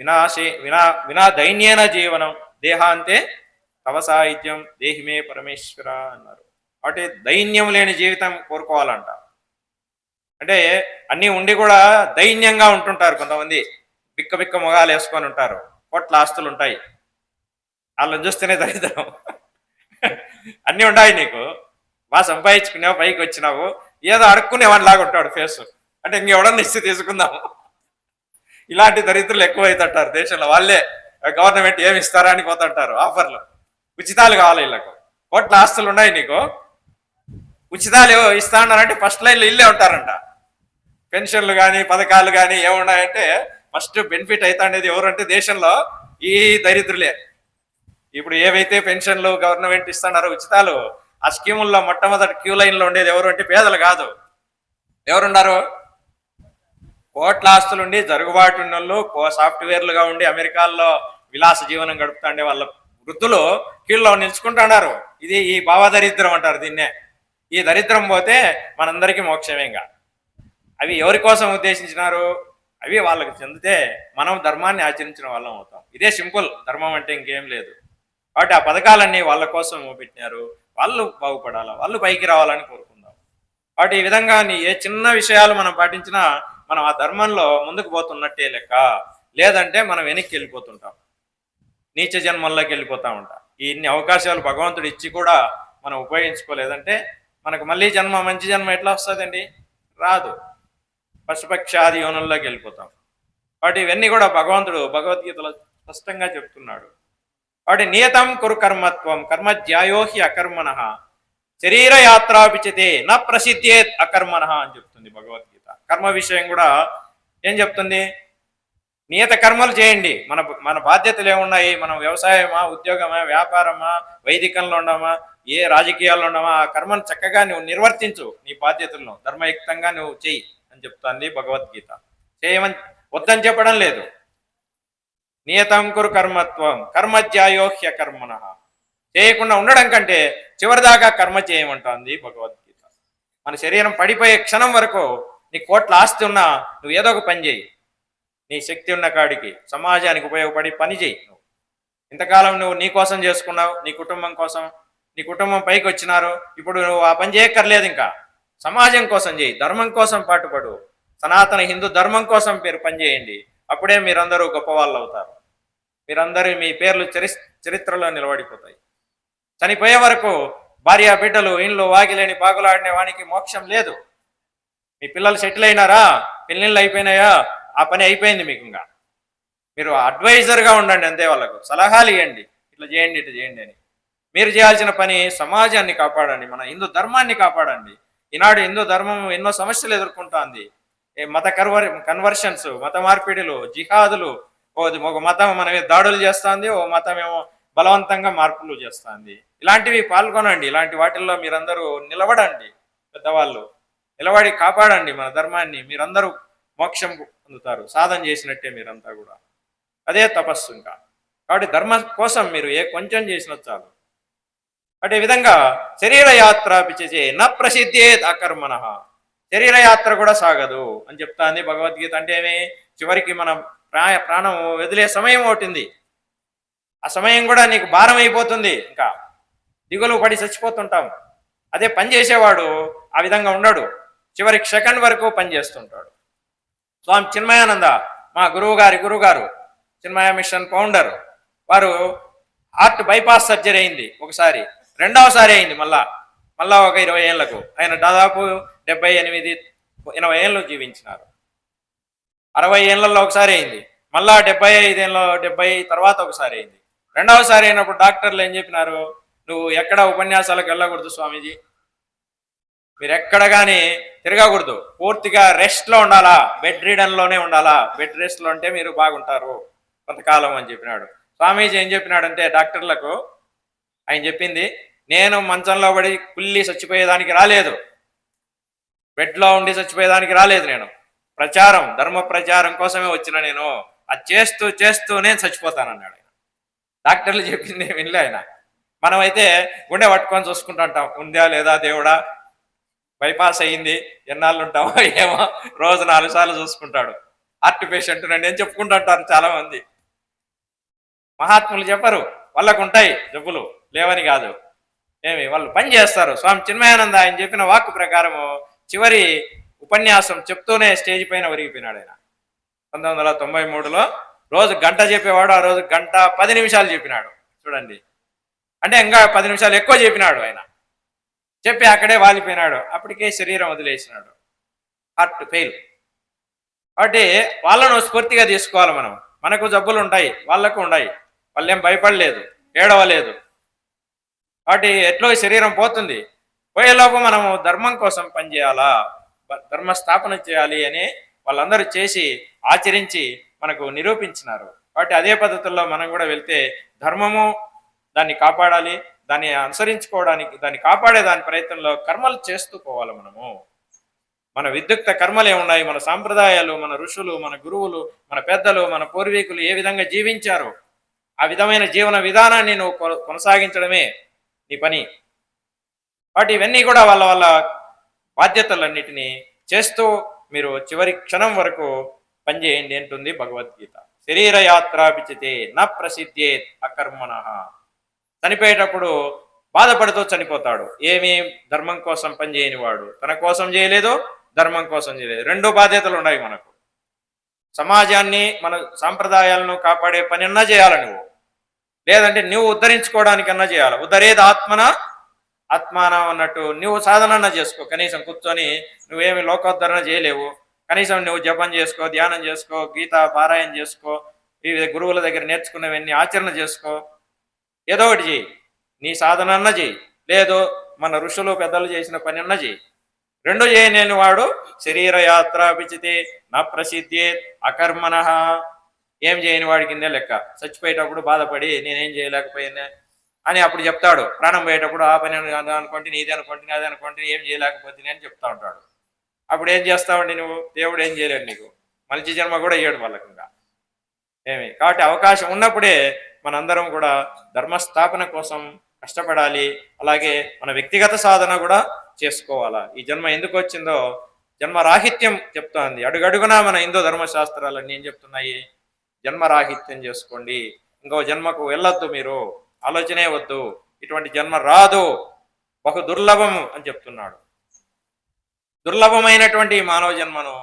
వినా దైన్యేన జీవనం దేహాంతే తవ సాహిత్యం దేహిమే పరమేశ్వర అన్నారు. కాబట్టి దైన్యం లేని జీవితం కోరుకోవాలంట. అంటే అన్నీ ఉండి కూడా దైన్యంగా ఉంటుంటారు కొంతమంది. బిక్క బిక్క మొగాలు వేసుకొని ఉంటారు, కోట్ల ఆస్తులు ఉంటాయి, వాళ్ళని చూస్తేనే దరిద్రం. అన్నీ ఉన్నాయి నీకు, బాగా సంపాదించుకున్నావు, పైకి వచ్చినావు, ఏదో అడుక్కునేవాడిని లాగా ఉంటాడు ఫేస్. అంటే ఇంకెవడన్నా ఇస్తే తీసుకుందాము. ఇలాంటి దరిద్రులు ఎక్కువైతుంటారు దేశంలో. వాళ్ళే గవర్నమెంట్ ఏమి ఇస్తారా అని పోతుంటారు ఆఫర్లు. ఉచితాలు కావాలి వీళ్ళకు. కోట్ల ఆస్తులు ఉన్నాయి నీకు, ఉచితాలు ఇస్తా అన్నారంటే ఫస్ట్ లైన్లో ఇల్లే ఉంటారంట. పెన్షన్లు కానీ పథకాలు కానీ ఏమున్నాయంటే ఫస్ట్ బెనిఫిట్ అవుతాండేది ఎవరంటే దేశంలో ఈ దరిద్రులే. ఇప్పుడు ఏవైతే పెన్షన్లు గవర్నమెంట్ ఇస్తున్నారో ఉచితాలు, ఆ స్కీముల్లో మొట్టమొదటి క్యూ లైన్లో ఉండేది ఎవరు అంటే పేదలు కాదు, ఎవరున్నారు? కోట్ల ఆస్తులుండి జరుగుబాటు ఉన్నోళ్ళు సాఫ్ట్వేర్లుగా ఉండి అమెరికాల్లో విలాస జీవనం గడుపుతాండే వాళ్ళ వృద్ధులు కీళ్ళలో నిలుచుకుంటున్నారు. ఇది ఈ భావదరిద్రం అంటారు దీన్నే. ఈ దరిద్రం పోతే మనందరికీ మోక్షమేగా. అవి ఎవరి కోసం ఉద్దేశించినారు? అవి వాళ్ళకి చెందితే మనం ధర్మాన్ని ఆచరించిన వాళ్ళం అవుతాం. ఇదే సింపుల్. ధర్మం అంటే ఇంకేం లేదు. కాబట్టి ఆ పథకాలన్నీ వాళ్ళ కోసం పెట్టినారు. వాళ్ళు బాగుపడాలా, వాళ్ళు పైకి రావాలని కోరుకుందాం. కాబట్టి ఈ విధంగా ఏ చిన్న విషయాలు మనం పాటించినా మనం ఆ ధర్మంలో ముందుకు పోతున్నట్టే లెక్క. లేదంటే మనం వెనక్కి వెళ్ళిపోతుంటాం, నీచ జన్మల్లోకి వెళ్ళిపోతూ ఉంటాం. ఇన్ని అవకాశాలు భగవంతుడు ఇచ్చి కూడా మనం ఉపయోగించుకోలేదంటే మనకు మళ్ళీ జన్మ, మంచి జన్మ ఎట్లా వస్తుందండి? రాదు. పశుపక్షాది యోనుల్లోకి వెళ్ళిపోతాం. కాబట్టి ఇవన్నీ కూడా భగవంతుడు భగవద్గీతలో స్పష్టంగా చెప్తున్నాడు. కాబట్టి నియతం కురు కర్మత్వం కర్మజ్యాయోహి అకర్మణ శరీరయాత్రాపిచితే నా ప్రసిద్ధేత్ అకర్మణ అని చెప్తుంది భగవద్గీత. కర్మ విషయం కూడా ఏం చెప్తుంది? నియత కర్మలు చేయండి. మన మన బాధ్యతలు ఏమున్నాయి? మనం వ్యవసాయమా, ఉద్యోగమా, వ్యాపారమా, వైదికంలో ఉండమా, ఏ రాజకీయాల్లో ఉండమా, ఆ కర్మను చక్కగా నువ్వు నిర్వర్తించు. నీ బాధ్యతలను ధర్మయుక్తంగా నువ్వు చెయ్యి అని చెప్తుంది భగవద్గీత. చేయమని వద్దని చెప్పడం లేదు. నియతం కురు కర్మత్వం కర్మజ్యాయోహ్య కర్మణ. చేయకుండా ఉండడం కంటే చివరిదాకా కర్మ చేయమంటుంది భగవద్గీత. మన శరీరం పడిపోయే క్షణం వరకు నీ కోట్ల ఆస్తి ఉన్నా నువ్వు ఏదో ఒక పని చేయి. నీ శక్తి ఉన్న కాడికి సమాజానికి ఉపయోగపడి పని చేయి. నువ్వు ఇంతకాలం నువ్వు నీ కోసం చేసుకున్నావు, నీ కుటుంబం కోసం. నీ కుటుంబం పైకి వచ్చినారు, ఇప్పుడు నువ్వు ఆ పని చేయక్కర్లేదు. ఇంకా సమాజం కోసం చేయి, ధర్మం కోసం పాటుపడు. సనాతన హిందూ ధర్మం కోసం మీరు పనిచేయండి. అప్పుడే మీరందరూ గొప్పవాళ్ళు అవుతారు. మీరందరూ మీ పేర్లు చరిత్రలో నిలబడిపోతాయి. చనిపోయే వరకు భార్య బిడ్డలు ఇండ్లు వాకిలేని బాగులాడిన వానికి మోక్షం లేదు. మీ పిల్లలు సెటిల్ అయినారా, పెళ్ళిళ్ళు అయిపోయినాయా, ఆ పని అయిపోయింది మీకు. ఇంకా మీరు అడ్వైజర్గా ఉండండి అంతే. వాళ్ళకు సలహాలు ఇవ్వండి, ఇట్లా చేయండి ఇట్లా చేయండి అని. మీరు చేయాల్సిన పని సమాజాన్ని కాపాడండి, మన హిందూ ధర్మాన్ని కాపాడండి. ఈనాడు హిందూ ధర్మం ఎన్నో సమస్యలు ఎదుర్కొంటుంది. మత కన్వర్షన్స్, మత మార్పిడులు, జిహాదులు. ఒక మతం మన మీద దాడులు చేస్తుంది, ఓ మతం ఏమో బలవంతంగా మార్పులు చేస్తుంది. ఇలాంటివి పాల్గొనండి. ఇలాంటి వాటిల్లో మీరందరూ నిలబడండి. పెద్దవాళ్ళు నిలబడి కాపాడండి మన ధర్మాన్ని. మీరందరూ మోక్షం పొందుతారు సాధన చేసినట్టే. మీరంతా కూడా అదే తపస్సు. ఇంకా కాబట్టి ధర్మం కోసం మీరు కొంచెం చేసిన చాలు. అదే విధంగా శరీర యాత్ర పిచ్చే నా ప్రసిద్ధేత్ అకర్మణ. శరీరయాత్ర కూడా సాగదు అని చెప్తాంది భగవద్గీత. అంటే ఏమి? చివరికి మన ప్రాణం వదిలే సమయం అవుతుంది. ఆ సమయం కూడా నీకు భారం అయిపోతుంది. ఇంకా దిగులు పడి చచ్చిపోతుంటాం. అదే పని చేసేవాడు ఆ విధంగా ఉండడు. చివరి సెకండ్ వరకు పని చేస్తుంటాడు. స్వామి చిన్మయానంద మా గురువుగారు చిన్మయ మిషన్ ఫౌండర్ వారు హార్ట్ బైపాస్ సర్జరీ అయింది ఒకసారి, రెండవసారి అయింది మళ్ళా ఒక 20 ఏళ్లకు. ఆయన దాదాపు 78-80 ఏళ్ళు జీవించినారు. 60 ఏళ్లలో ఒకసారి అయింది, మళ్ళా 75 తర్వాత ఒకసారి అయింది. రెండవసారి అయినప్పుడు డాక్టర్లు ఏం చెప్పినారు? నువ్వు ఎక్కడ ఉపన్యాసాలకు వెళ్ళకూడదు స్వామీజీ, మీరు ఎక్కడ కానీ తిరగకూడదు, పూర్తిగా రెస్ట్లో ఉండాలా, బెడ్ రీడన్లోనే ఉండాలా. బెడ్ రెస్ట్లో ఉంటే మీరు బాగుంటారు కొంతకాలం అని చెప్పినాడు. స్వామీజీ ఏం చెప్పినాడంటే డాక్టర్లకు ఆయన చెప్పింది, నేను మంచంలో పడి కుళ్ళి చచ్చిపోయేదానికి రాలేదు, బెడ్లో ఉండి చచ్చిపోయేదానికి రాలేదు. నేను ధర్మ ప్రచారం కోసమే వచ్చిన. నేను అది చేస్తూ నేను చచ్చిపోతానన్నాడు ఆయన. డాక్టర్లు చెప్పింది వినలే ఆయన. మనమైతే గుండె పట్టుకొని చూసుకుంటుంటాం, ఉందా లేదా దేవుడా, బైపాస్ అయ్యింది, ఎన్నాళ్ళు ఉంటామో ఏమో, రోజు 4 సార్లు చూసుకుంటాడు. హార్ట్ పేషెంట్ నేను చెప్పుకుంటుంటారు చాలా మంది. మహాత్ములు చెప్పరు, వాళ్ళకు ఉంటాయి జబ్బులు, లేవని కాదు. వాళ్ళు పని చేస్తారు. స్వామి చిన్మయానంద ఆయన చెప్పిన వాక్కు ప్రకారము చివరి ఉపన్యాసం చెప్తూనే స్టేజ్ పైన ఒరిగిపోయినాడు ఆయన. 1993లో రోజు గంట చెప్పేవాడు, ఆ రోజు 1:10 చెప్పినాడు. చూడండి, అంటే ఇంకా 10 నిమిషాలు ఎక్కువ చెప్పినాడు ఆయన. చెప్పి అక్కడే వాలిపోయినాడు. అప్పటికే శరీరం వదిలేసినాడు, హార్ట్ ఫెయిల్. కాబట్టి వాళ్ళను స్ఫూర్తిగా తీసుకోవాలి మనం. మనకు జబ్బులు ఉంటాయి, వాళ్ళకు ఉన్నాయి, వాళ్ళేం భయపడలేదు, ఏడవలేదు. కాబట్టి ఎట్లో శరీరం పోతుంది, పోయేలోపు మనము ధర్మం కోసం పనిచేయాలా, ధర్మ స్థాపన చేయాలి అని వాళ్ళందరూ చేసి ఆచరించి మనకు నిరూపించినారు. కాబట్టి అదే పద్ధతుల్లో మనం కూడా వెళ్తే ధర్మము దాన్ని కాపాడాలి, దాన్ని అనుసరించుకోవడానికి, దాన్ని కాపాడే దాని ప్రయత్నంలో కర్మలు చేస్తూ పోవాలి మనము. మన విద్యుక్త కర్మలు ఏమున్నాయి, మన సాంప్రదాయాలు, మన ఋషులు, మన గురువులు, మన పెద్దలు, మన పూర్వీకులు ఏ విధంగా జీవించారో ఆ విధమైన జీవన విధానాన్ని నువ్వు కొనసాగించడమే నీ పని. కాబట్టి ఇవన్నీ కూడా వాళ్ళ వాళ్ళ బాధ్యతలన్నిటినీ చేస్తూ మీరు చివరి క్షణం వరకు పనిచేయండి అంటుంది భగవద్గీత. శరీర యాత్రాపిచితే న ప్రసిద్ధేత్ అకర్మణ. చనిపోయేటప్పుడు బాధపడుతూ చనిపోతాడు. ఏమీ ధర్మం కోసం పనిచేయని వాడు, తన కోసం చేయలేదు, ధర్మం కోసం చేయలేదు. రెండు బాధ్యతలు ఉన్నాయి మనకు. సమాజాన్ని, మన సాంప్రదాయాలను కాపాడే పని అన్నా చేయాలి నువ్వు, లేదంటే నువ్వు ఉద్ధరించుకోవడానికన్నా చేయాలి. ఉద్ధరేది ఆత్మన ఆత్మానం అన్నట్టు నువ్వు సాధన చేసుకో. కనీసం కూర్చొని నువ్వేమి లోకోద్ధరణ చేయలేవు, కనీసం నువ్వు జపం చేసుకో, ధ్యానం చేసుకో, గీత పారాయణ చేసుకో, వివిధ గురువుల దగ్గర నేర్చుకున్నవన్నీ ఆచరణ చేసుకో, ఏదో ఒకటి చేయి. నీ సాధన అన్న చేయి, లేదు మన ఋషులు పెద్దలు చేసిన పని అన్న చేయి. రెండు చేయలేని వాడు శరీర యాత్ర విచితే నా ప్రసిద్ధి అకర్మణ, ఏం చేయని వాడి కిందే లెక్క. చచ్చిపోయేటప్పుడు బాధపడి నేనేం చేయలేకపోయినా అని అప్పుడు చెప్తాడు. ప్రాణం పోయేటప్పుడు ఆ పని అనుకోండి, నీది అనుకోండి, అది అనుకోండి, ఏం చేయలేకపోతే అని చెప్తా ఉంటాడు. అప్పుడు ఏం చేస్తావండి నువ్వు? దేవుడు ఏం చేయలేడు నీకు, మనిషి జన్మ కూడా ఇయ్యాడు వాళ్ళకి ఇంకా ఏమి. కాబట్టి అవకాశం ఉన్నప్పుడే మనందరం కూడా ధర్మస్థాపన కోసం కష్టపడాలి. అలాగే మన వ్యక్తిగత సాధన కూడా చేసుకోవాలా. ఈ జన్మ ఎందుకు వచ్చిందో జన్మరాహిత్యం చెప్తోంది. అడుగడుగునా మన హిందూ ధర్మశాస్త్రాలన్నీ ఏం చెప్తున్నాయి? జన్మరాహిత్యం చేసుకోండి, ఇంకో జన్మకు వెళ్ళొద్దు, మీరు ఆలోచనే వద్దు, ఇటువంటి జన్మ రాదు, బహు దుర్లభము అని చెప్తున్నాడు. దుర్లభమైనటువంటి మానవ జన్మను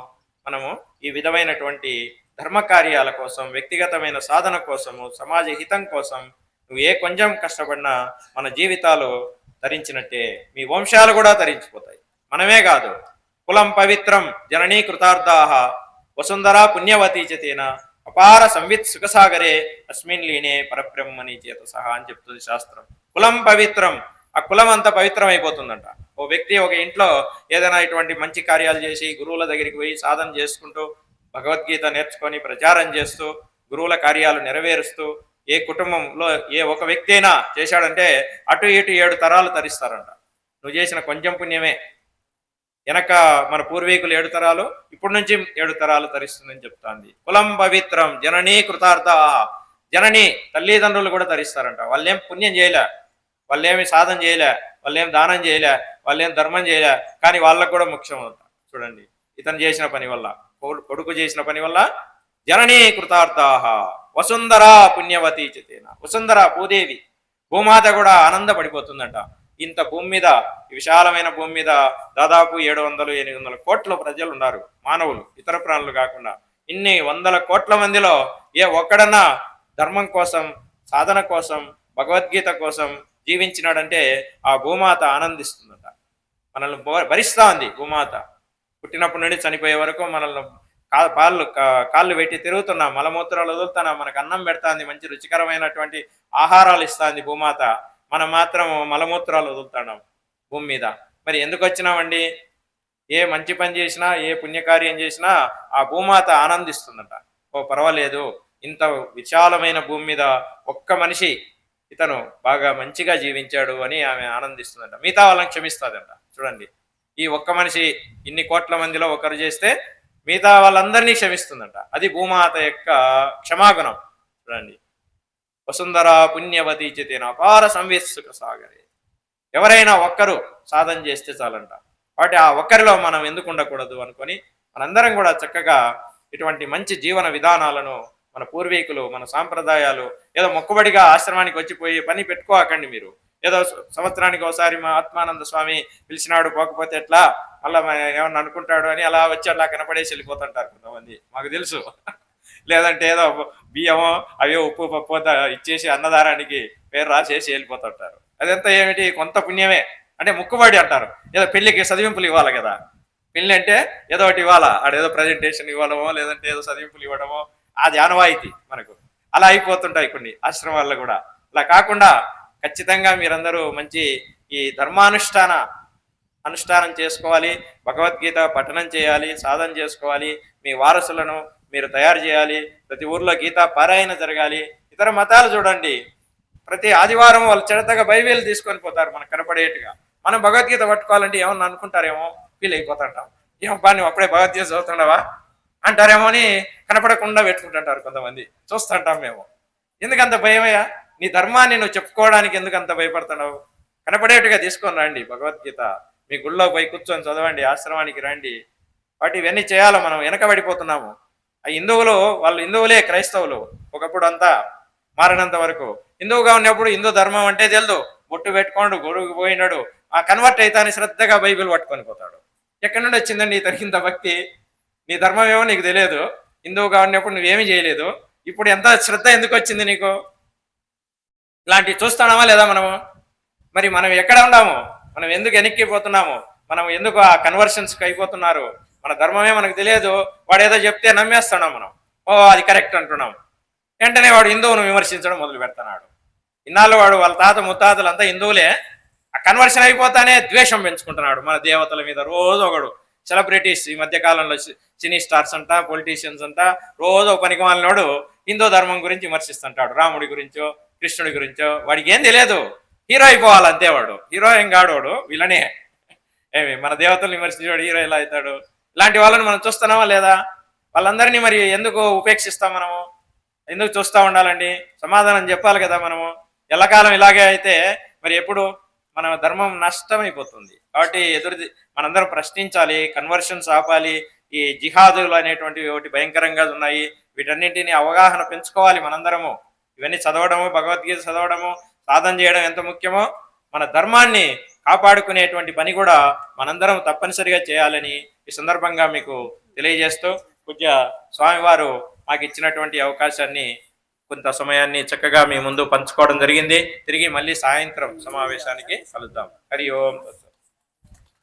మనము ఈ విధమైనటువంటి ధర్మ కార్యాల కోసం, వ్యక్తిగతమైన సాధన కోసము, సమాజ హితం కోసం నువ్వు ఏ కొంచెం కష్టపడినా మన జీవితాలు తరించినట్టే, మీ వంశాలు కూడా తరించిపోతాయి. మనమే కాదు, కులం పవిత్రం జననీ కృతార్థాహ వసుంధరా పుణ్యవతీ చేతేన అపార సంవిత్ సుఖసాగరే అస్మిన్ లీనే పరబ్రహ్మని చేత సహా అని చెప్తుంది శాస్త్రం. కులం పవిత్రం, ఆ కులం అంతా పవిత్రం అయిపోతుందంట. ఓ వ్యక్తి ఒక ఇంట్లో ఏదైనా ఇటువంటి మంచి కార్యాలు చేసి గురువుల దగ్గరికి పోయి సాధన చేసుకుంటూ భగవద్గీత నేర్చుకొని ప్రచారం చేస్తూ గురువుల కార్యాలు నెరవేరుస్తూ ఏ కుటుంబంలో ఏ ఒక వ్యక్తి అయినా చేశాడంటే అటు ఇటు 7 తరాలు తరిస్తారంట. నువ్వు చేసిన కొంచెం పుణ్యమే వెనక మన పూర్వీకులు 7 తరాలు, ఇప్పటి నుంచి 7 తరాలు తరిస్తుందని చెప్తాంది. కులం పవిత్రం జననీ కృతార్థ, జనని తల్లిదండ్రులు కూడా తరిస్తారంట. వాళ్ళేం పుణ్యం చేయలే, వాళ్ళేమి సాధన చేయలే, వాళ్ళేం దానం చేయలే, వాళ్ళేం ధర్మం చేయలే, కానీ వాళ్ళకు కూడా ముఖ్యం అవుతా. చూడండి, ఇతను చేసిన పని వల్ల, కొడుకు చేసిన పని వల్ల జననీ కృతార్థాహ వసుంధరా పుణ్యవతీ చేతేన. వసుంధర భూదేవి, భూమాత కూడా ఆనందపడిపోతుందంట. ఇంత భూమి మీద, విశాలమైన భూమి మీద దాదాపు 700-800 కోట్ల ప్రజలు ఉన్నారు, మానవులు, ఇతర ప్రాణులు కాకుండా. ఇన్ని వందల కోట్ల మందిలో ఏ ఒక్కడన్నా ధర్మం కోసం, సాధన కోసం, భగవద్గీత కోసం జీవించినాడంటే ఆ భూమాత ఆనందిస్తుందట. మనల్ని భరిస్తూ ఉంది భూమాత. పుట్టినప్పటి నుండి చనిపోయే వరకు మనల్ని కాళ్ళు పెట్టి తిరుగుతున్నాం, మలమూత్రాలు వదులుతున్నాం, మనకు అన్నం పెడతాంది, మంచి రుచికరమైనటువంటి ఆహారాలు ఇస్తుంది భూమాత. మనం మాత్రం మలమూత్రాలు వదులుతున్నాం భూమి మీద. మరి ఎందుకు వచ్చినామండి? ఏ మంచి పని చేసినా, ఏ పుణ్యకార్యం చేసినా ఆ భూమాత ఆనందిస్తుందట. ఓ పర్వాలేదు, ఇంత విశాలమైన భూమి మీద ఒక్క మనిషి ఇతను బాగా మంచిగా జీవించాడు అని ఆమె ఆనందిస్తుందంట. మిగతా వాళ్ళని క్షమిస్తుందంట. చూడండి, ఈ ఒక్క మనిషి ఇన్ని కోట్ల మందిలో ఒకరు చేస్తే మిగతా వాళ్ళందరినీ క్షమిస్తుందంట. అది భూమాత యొక్క క్షమాగుణం. చూడండి, వసుంధరా పుణ్యవతీ చేతేన అపార సంవిత్ సుఖ సాగరే. ఎవరైనా ఒక్కరు సాధన చేస్తే చాలంట. కాబట్టి ఆ ఒక్కరిలో మనం ఎందుకు ఉండకూడదు అనుకొని మనందరం కూడా చక్కగా ఇటువంటి మంచి జీవన విధానాలను, మన పూర్వీకులు, మన సాంప్రదాయాలు, ఏదో మొక్కుబడిగా ఆశ్రమానికి వచ్చిపోయి పని పెట్టుకోకండి. మీరు ఏదో సంవత్సరానికి ఒకసారి మా ఆత్మానంద స్వామి పిలిచినాడు పోకపోతే ఎట్లా, మళ్ళీ ఏమన్నా అనుకుంటాడు అని అలా వచ్చి అట్లా కనపడేసి వెళ్ళిపోతుంటారు కొంతమంది, మాకు తెలుసు. లేదంటే ఏదో బియ్యమో అవే ఉప్పు పప్పు ఇచ్చేసి అన్నదానానికి పేరు రాసేసి వెళ్ళిపోతుంటారు. అదంతా ఏమిటి? కొంత పుణ్యమే అంటే ముక్కుబడి అంటారు. ఏదో పెళ్లికి చదివింపులు ఇవ్వాలి కదా, పెళ్లి అంటే ఏదో ఒకటి ఇవ్వాలా, ఆడేదో ప్రజెంటేషన్ ఇవ్వడమో, లేదంటే ఏదో చదివింపులు ఇవ్వడమో, అది ఆనవాయితీ మనకు. అలా అయిపోతుంటాయి కొన్ని ఆశ్రమాల్లో కూడా. అలా కాకుండా ఖచ్చితంగా మీరందరూ మంచి ఈ అనుష్ఠానం చేసుకోవాలి, భగవద్గీత పఠనం చేయాలి, సాధన చేసుకోవాలి, మీ వారసులను మీరు తయారు చేయాలి, ప్రతి ఊర్లో గీతా పారాయణ జరగాలి. ఇతర మతాలు చూడండి, ప్రతి ఆదివారం వాళ్ళు చెడతగా బైబిల్ తీసుకొని పోతారు మనకు కనపడేట్టుగా. మనం భగవద్గీత పట్టుకోవాలంటే ఏమన్నా అనుకుంటారేమో, ఫీల్ అయిపోతుంటాం. ఏమబ్బా నువ్వు అప్పుడే భగవద్గీత చదువుతున్నావా అంటారేమో అని కనపడకుండా పెట్టుకుంటుంటారు కొంతమంది, చూస్తుంటాం మేము. ఎందుకంత భయమయ్యా? నీ ధర్మాన్ని నువ్వు చెప్పుకోవడానికి ఎందుకు అంత భయపడుతున్నావు? కనపడేట్టుగా తీసుకొని రండి భగవద్గీత, మీ గుళ్ళో పోయి కూర్చొని చదవండి, ఆశ్రమానికి రండి. వాటి ఇవన్నీ చేయాలో మనం వెనకబడిపోతున్నాము. ఆ హిందువులు, వాళ్ళు హిందువులే క్రైస్తవులు ఒకప్పుడు అంతా మారినంత వరకు. హిందువుగా ఉన్నప్పుడు హిందూ ధర్మం అంటే తెలుదు, బొట్టు పెట్టుకోండు, గొడుగు పోయినాడు, ఆ కన్వర్ట్ అయితాని శ్రద్ధగా బైబిల్ పట్టుకొని పోతాడు. ఎక్కడి నుండి వచ్చిందండి ఇతనికి ఇంత భక్తి? నీ ధర్మం ఏమో నీకు తెలియదు, హిందువుగా ఉన్నప్పుడు నువ్వేమీ చేయలేదు, ఇప్పుడు ఎంత శ్రద్ధ ఎందుకు వచ్చింది నీకు? ఇలాంటివి చూస్తున్నామా లేదా మనము? మరి మనం ఎక్కడ ఉన్నాము? మనం ఎందుకు వెనక్కిపోతున్నాము? మనం ఎందుకు ఆ కన్వర్షన్స్కి అయిపోతున్నారు? మన ధర్మమే మనకు తెలియదు, వాడు ఏదో చెప్తే నమ్మేస్తున్నాం మనం, ఓ అది కరెక్ట్ అంటున్నాం. వెంటనే వాడు హిందువును విమర్శించడం మొదలు పెడుతున్నాడు. ఇన్నాళ్ళు వాడు వాళ్ళ తాత ముత్తాతలు అంతా హిందువులే, ఆ కన్వర్షన్ అయిపోతానే ద్వేషం పెంచుకుంటున్నాడు మన దేవతల మీద. రోజు ఒకడు సెలబ్రిటీస్ ఈ మధ్య కాలంలో సినీ స్టార్స్ అంట, పొలిటీషియన్స్ అంట, రోజు ఒక పనికి మాలినోడు హిందూ ధర్మం గురించి విమర్శిస్తుంటాడు, రాముడి గురించో కృష్ణుడి గురించో. వాడికి ఏం తెలియదు, హీరో అయిపోవాలి అంతే. వాడు హీరో ఏం గాడోడు, వీళ్ళనే. ఏమి మన దేవతలు విమర్శించాడు హీరో ఎలా అవుతాడు? ఇలాంటి వాళ్ళని మనం చూస్తున్నామా లేదా? వాళ్ళందరినీ మరి ఎందుకు ఉపేక్షిస్తాం మనము? ఎందుకు చూస్తూ ఉండాలండి? సమాధానం చెప్పాలి కదా మనము. ఎల్లకాలం ఇలాగే అయితే మరి ఎప్పుడు మన ధర్మం నష్టమైపోతుంది. కాబట్టి మనందరం ప్రశ్నించాలి, కన్వర్షన్స్ ఆపాలి. ఈ జిహాదులు అనేటువంటివి ఒకటి భయంకరంగా ఉన్నాయి, వీటన్నింటినీ అవగాహన పెంచుకోవాలి మనందరము. ఇవన్నీ చదవడము, భగవద్గీత చదవడము, సాధన చేయడం ఎంత ముఖ్యమో, మన ధర్మాన్ని కాపాడుకునేటువంటి పని కూడా మనందరం తప్పనిసరిగా చేయాలని ఈ సందర్భంగా మీకు తెలియజేస్తూ, పూజ్య స్వామివారు మాకు ఇచ్చినటువంటి అవకాశాన్ని, కొంత సమయాన్ని చక్కగా మీ ముందు పంచుకోవడం జరిగింది. తిరిగి మళ్ళీ సాయంత్రం సమావేశానికి కలుద్దాం. హరి ఓం.